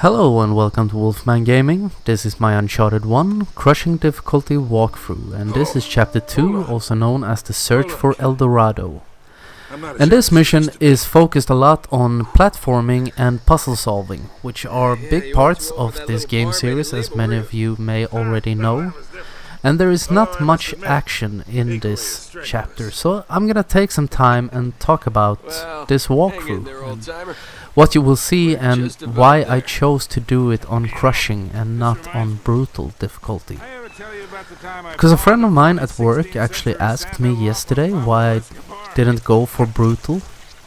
Hello and welcome to Wolfman Gaming. This is my Uncharted 1 Crushing Difficulty walkthrough, and this is Chapter 2, also known as the Search for El Dorado. And this mission is focused a lot on platforming and puzzle solving, which are big parts of this game series, as many of you may already know. And there is not much action in this chapter, so I'm gonna take some time and talk about this walkthrough, what you will see and why I chose to do it on crushing and not on brutal difficulty. Because a friend of mine at work actually asked me yesterday why I didn't go for brutal,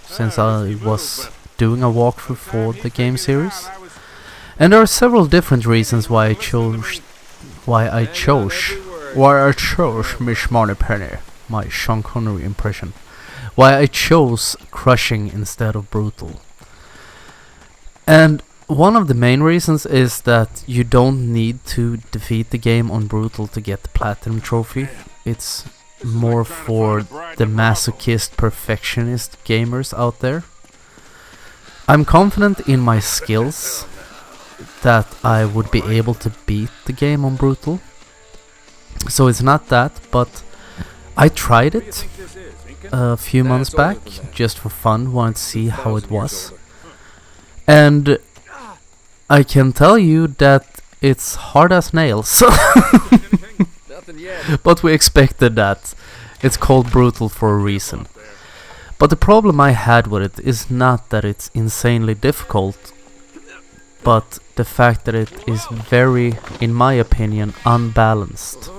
since I was doing a walkthrough for the game series. And there are several different reasons why I chose Miss Moneypenny, my Sean Connery impression, why I chose crushing instead of brutal. And one of the main reasons is that you don't need to defeat the game on brutal to get the platinum trophy. It's more for the masochist perfectionist gamers out there. I'm confident in my skills that I would be able to beat the game on brutal. So it's not that, but I tried it a few months back just for fun, wanted to see how it was. And I can tell you that it's hard as nails. But we expected that. It's called brutal for a reason. But the problem I had with it is not that it's insanely difficult, but the fact that it is very, in my opinion, unbalanced.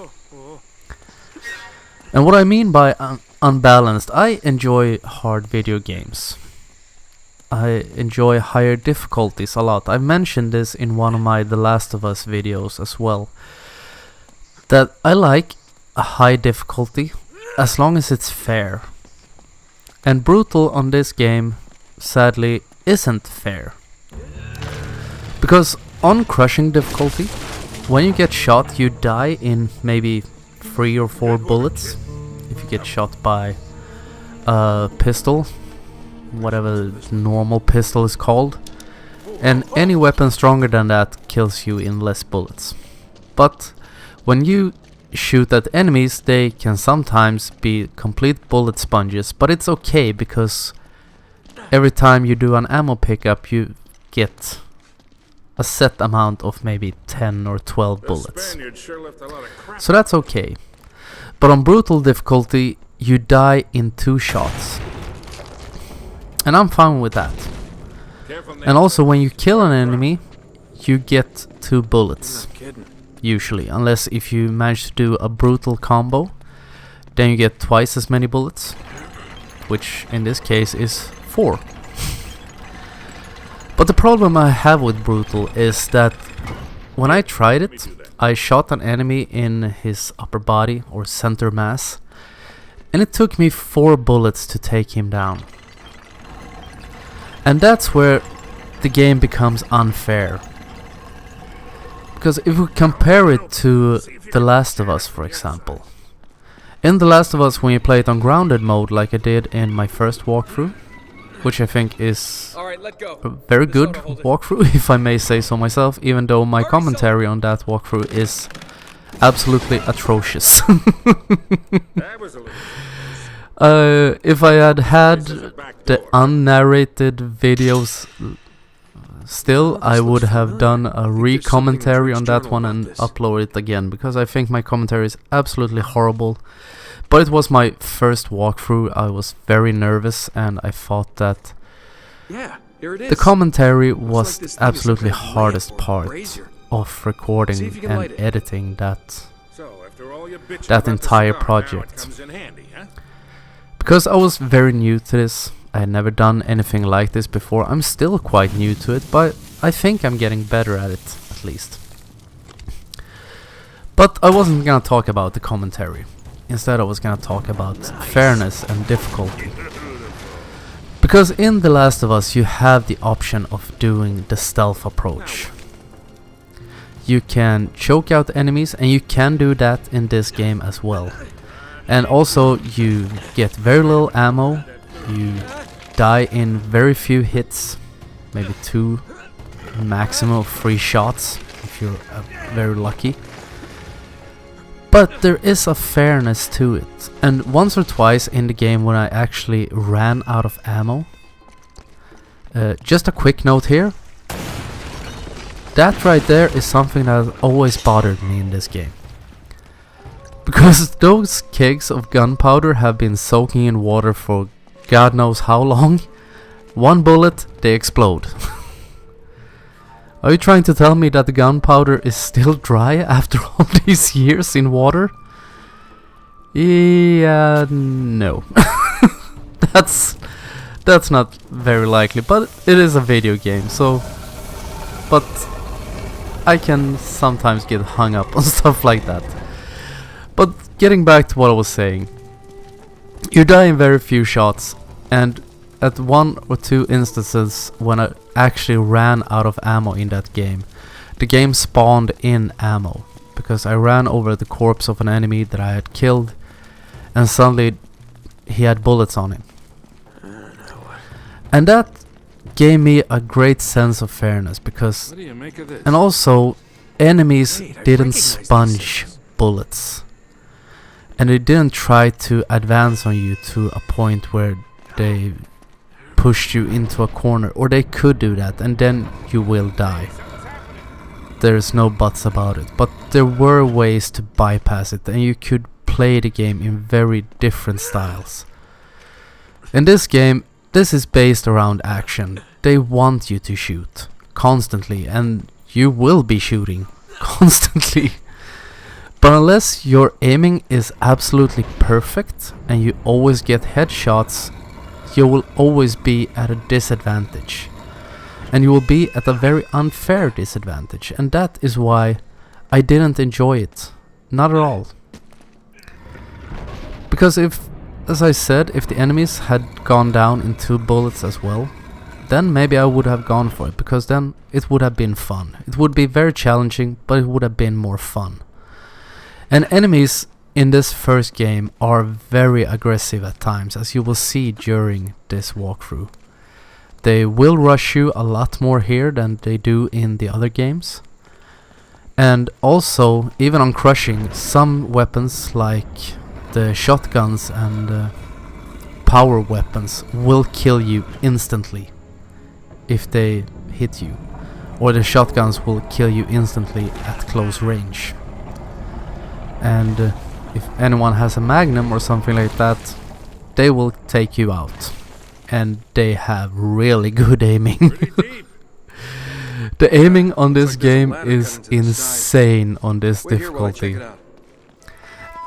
And what I mean by unbalanced, I enjoy hard video games. I enjoy higher difficulties a lot. I mentioned this in one of my The Last of Us videos as well, that I like a high difficulty as long as it's fair. And brutal on this game, sadly, isn't fair. Because on crushing difficulty, when you get shot, you die in maybe 3 or 4 bullets. If you get shot by a pistol, whatever the normal pistol is called, and any weapon stronger than that kills you in less bullets. But when you shoot at enemies, they can sometimes be complete bullet sponges, but it's okay because every time you do an ammo pickup you get a set amount of maybe 10 or 12 bullets. So that's okay. But on brutal difficulty you die in 2 shots. And I'm fine with that. And also when you kill an enemy, you get 2 bullets. Usually, unless if you manage to do a brutal combo, then you get twice as many bullets, which in this case is 4. But the problem I have with brutal is that when I tried it, I shot an enemy in his upper body or center mass, and it took me 4 bullets to take him down. And that's where the game becomes unfair. Because if we compare it to The Last of Us, for example. In The Last of Us, when you play it on grounded mode, like I did in my first walkthrough, which I think is a very good walkthrough, if I may say so myself, even though my commentary on that walkthrough is absolutely atrocious. If I had the unnarrated videos still, I would have done a re-commentary on that one and upload it again, because I think my commentary is absolutely horrible. But it was my first walkthrough, I was very nervous, and I thought that the commentary was the absolutely hardest part of recording and editing that entire project. Because I was very new to this, I had never done anything like this before. I'm still quite new to it, but I think I'm getting better at it, at least. But I wasn't gonna talk about the commentary. Instead I was gonna talk about fairness and difficulty. Because in The Last of Us you have the option of doing the stealth approach. You can choke out enemies, and you can do that in this game as well. And also you get very little ammo, you die in very few hits, maybe 2 maximum of 3 shots if you're very lucky. But there is a fairness to it, and once or twice in the game when I actually ran out of ammo. Just a quick note here. That right there is something that has always bothered me in this game. Because those kegs of gunpowder have been soaking in water for God knows how long. One bullet, they explode. Are you trying to tell me that the gunpowder is still dry after all these years in water? Yeah, no. That's not very likely, but it is a video game, so... But I can sometimes get hung up on stuff like that. But getting back to what I was saying. You die in very few shots, and at 1 or 2 instances when I actually ran out of ammo in that game, the game spawned in ammo, because I ran over the corpse of an enemy that I had killed, and suddenly he had bullets on him. And that gave me a great sense of fairness, because... What do you make of this? And also, enemies didn't sponge bullets. And they didn't try to advance on you to a point where they pushed you into a corner, or they could do that and then you will die. There's no buts about it, but there were ways to bypass it, and you could play the game in very different styles. In this game, this is based around action. They want you to shoot constantly, and you will be shooting constantly. But unless your aiming is absolutely perfect and you always get headshots, you will always be at a disadvantage. And you will be at a very unfair disadvantage. And that is why I didn't enjoy it. Not at all. Because if, as I said, if the enemies had gone down in 2 bullets as well, then maybe I would have gone for it. Because then it would have been fun. It would be very challenging, but it would have been more fun. And enemies in this first game are very aggressive at times, as you will see during this walkthrough. They will rush you a lot more here than they do in the other games. And also, even on crushing, some weapons like the shotguns and power weapons will kill you instantly if they hit you. Or the shotguns will kill you instantly at close range. And if anyone has a magnum or something like that, they will take you out. And they have really good aiming. The aiming on this game is insane on this difficulty.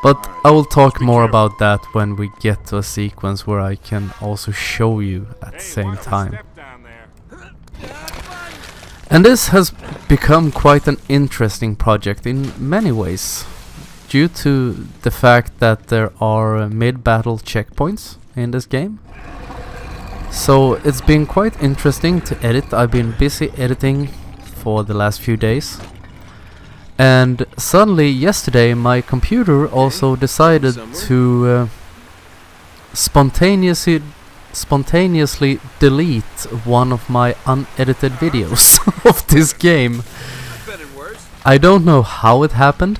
But I will talk more about that when we get to a sequence where I can also show you at the same time. And this has become quite an interesting project in many ways, due to the fact that there are mid-battle checkpoints in this game. So it's been quite interesting to edit. I've been busy editing for the last few days. And suddenly yesterday my computer also decided to spontaneously delete one of my unedited videos of this game. I don't know how it happened.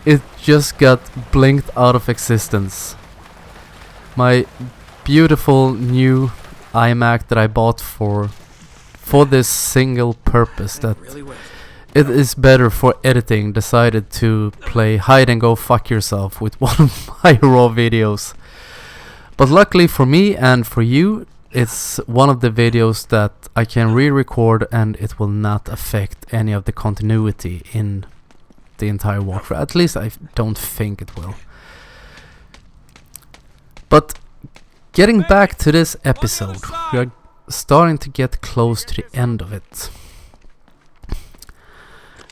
It just got blinked out of existence. My beautiful new iMac that I bought for this single purpose, that it is better for editing, decided to play hide and go fuck yourself with one of my raw videos. But luckily for me and for you, it's one of the videos that I can re-record and it will not affect any of the continuity in the entire walkthrough. At least I don't think it will. But getting back to this episode, we are starting to get close to the end of it.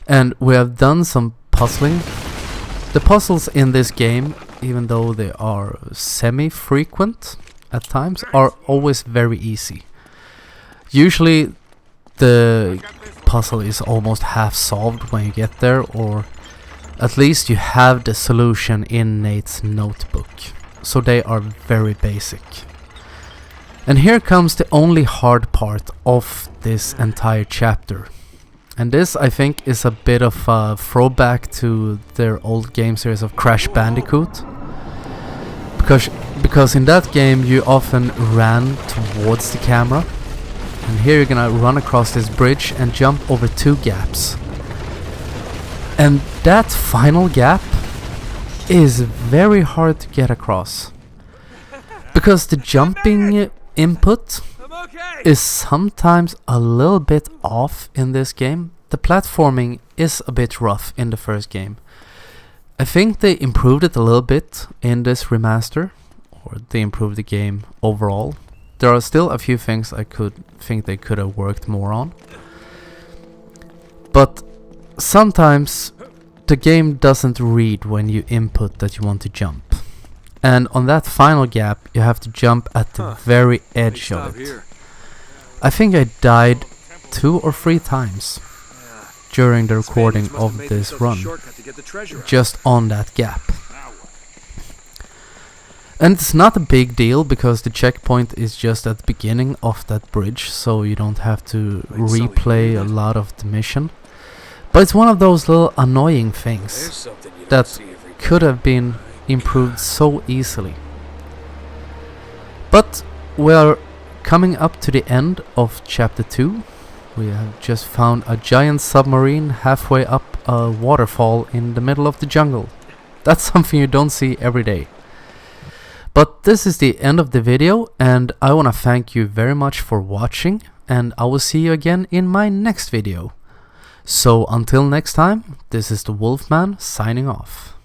And we have done some puzzling. The puzzles in this game, even though they are semi-frequent at times, are always very easy. Usually the puzzle is almost half solved when you get there, or at least you have the solution in Nate's notebook. So they are very basic. And here comes the only hard part of this entire chapter. And this, I think, is a bit of a throwback to their old game series of Crash Bandicoot. Because in that game you often ran towards the camera. And here you're gonna run across this bridge and jump over 2 gaps. And that final gap is very hard to get across. Because the jumping input is sometimes a little bit off in this game. The platforming is a bit rough in the first game. I think they improved it a little bit in this remaster, or they improved the game overall. There are still a few things I think they could have worked more on. But sometimes the game doesn't read when you input that you want to jump. And on that final gap you have to jump at the very edge of it. I think I died 2 or 3 times during the recording of this run, just on that gap. And it's not a big deal because the checkpoint is just at the beginning of that bridge, so you don't have to replay a lot of the mission. But it's one of those little annoying things that could have been improved so easily. But we are coming up to the end of chapter 2. We have just found a giant submarine halfway up a waterfall in the middle of the jungle. That's something you don't see every day. But this is the end of the video, and I want to thank you very much for watching, and I will see you again in my next video. So until next time, this is the Wolfman signing off.